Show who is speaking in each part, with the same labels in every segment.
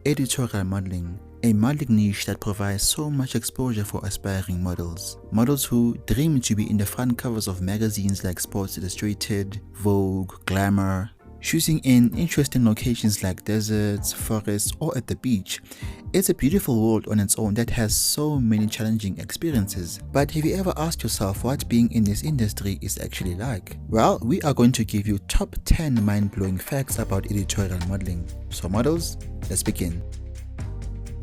Speaker 1: editorial modeling, a modeling niche that provides so much exposure for aspiring models. Models who dream to be in the front covers of magazines like Sports Illustrated, Vogue, Glamour, shooting in interesting locations like deserts, forests, or at the beach. It's a beautiful world on its own that has so many challenging experiences. But have you ever asked yourself what being in this industry is actually like? Well, we are going to give you top 10 mind-blowing facts about editorial modeling. So models, let's begin.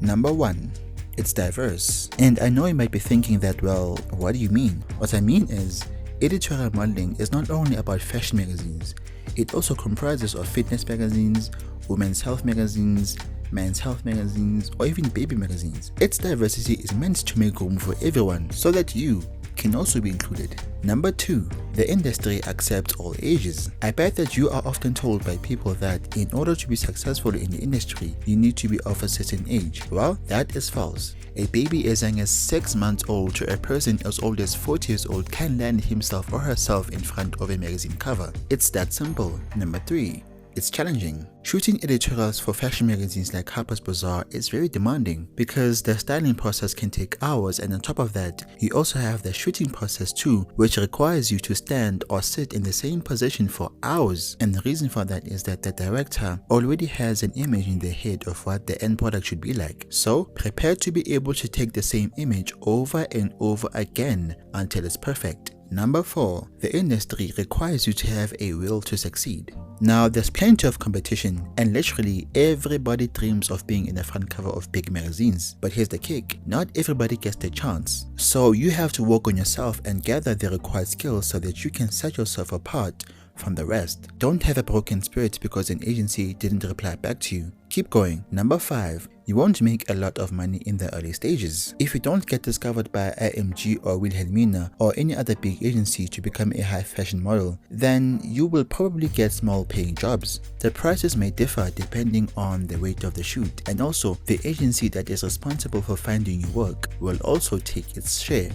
Speaker 1: Number 1. It's diverse. And I know you might be thinking that, well, what do you mean? What I mean is, editorial modeling is not only about fashion magazines. It also comprises of fitness magazines, women's health magazines, men's health magazines, or even baby magazines. Its diversity is meant to make room for everyone so that you can also be included. Number 2. The industry accepts all ages. I bet that you are often told by people that in order to be successful in the industry, you need to be of a certain age. Well, that is false. A baby as young as 6 months old to a person as old as 40 years old can land himself or herself in front of a magazine cover. It's that simple. Number 3. It's challenging. Shooting editorials for fashion magazines like Harper's Bazaar is very demanding because the styling process can take hours, and on top of that, you also have the shooting process too, which requires you to stand or sit in the same position for hours. And the reason for that is that the director already has an image in their head of what the end product should be like. So prepare to be able to take the same image over and over again until it's perfect. Number 4. The industry requires you to have a will to succeed. Now, there's plenty of competition, and literally everybody dreams of being in the front cover of big magazines. But here's the kick, not everybody gets the chance. So you have to work on yourself and gather the required skills so that you can set yourself apart from the rest. Don't have a broken spirit because an agency didn't reply back to you. Keep going. Number 5. You won't make a lot of money in the early stages. If you don't get discovered by IMG or Wilhelmina or any other big agency to become a high fashion model, then you will probably get small paying jobs. The prices may differ depending on the weight of the shoot, and also the agency that is responsible for finding you work will also take its share.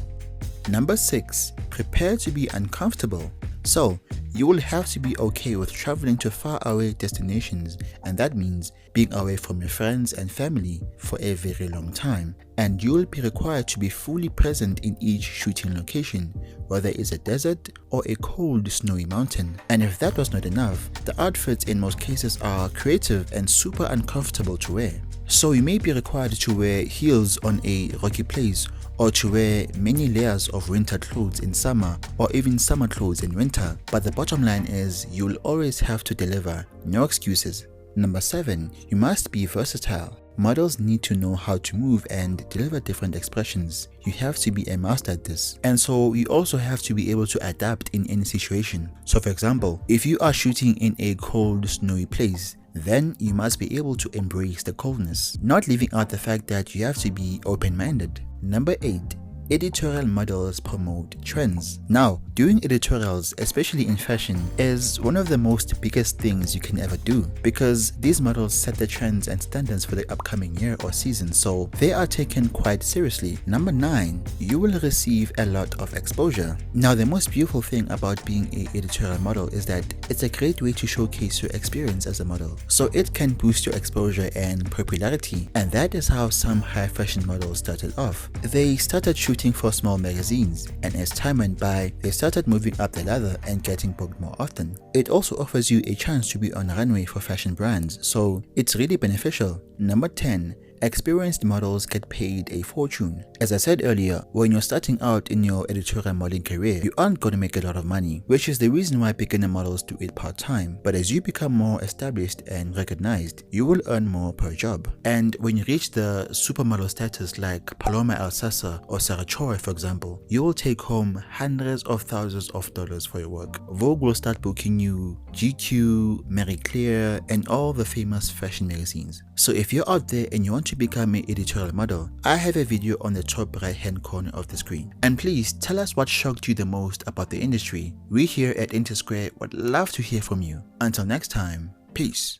Speaker 1: Number 6. Prepare to be uncomfortable. So, you will have to be okay with traveling to faraway destinations, and that means being away from your friends and family for a very long time. And you will be required to be fully present in each shooting location, whether it's a desert or a cold snowy mountain. And if that was not enough, the outfits in most cases are creative and super uncomfortable to wear. So you may be required to wear heels on a rocky place, or to wear many layers of winter clothes in summer, or even summer clothes in winter. But the bottom line is, you'll always have to deliver. No excuses. Number 7. You must be versatile. Models need to know how to move and deliver different expressions. You have to be a master at this. And so you also have to be able to adapt in any situation. So for example, if you are shooting in a cold, snowy place, then you must be able to embrace the coldness, not leaving out the fact that you have to be open-minded. Number 8. Editorial models promote trends. Now, doing editorials, especially in fashion, is one of the most biggest things you can ever do, because these models set the trends and standards for the upcoming year or season, so they are taken quite seriously. Number 9. You will receive a lot of exposure. Now, the most beautiful thing about being an editorial model is that it's a great way to showcase your experience as a model, so it can boost your exposure and popularity. And that is how some high fashion models started off. They started shooting for small magazines, and as time went by, they started moving up the ladder and getting booked more often. It also offers you a chance to be on a runway for fashion brands, so it's really beneficial. Number 10. Experienced models get paid a fortune. As I said earlier, when you're starting out in your editorial modeling career, you aren't going to make a lot of money, which is the reason why beginner models do it part-time. But as you become more established and recognized, you will earn more per job. And when you reach the supermodel status like Paloma Alsassa or Sarah Choi, for example, you will take home hundreds of thousands of dollars for your work. Vogue will start booking you, GQ, Marie Claire, and all the famous fashion magazines. So if you're out there and you want to become an editorial model, I have a video on the top right hand corner of the screen. And please tell us what shocked you the most about the industry. We here at InterSquare would love to hear from you. Until next time, peace.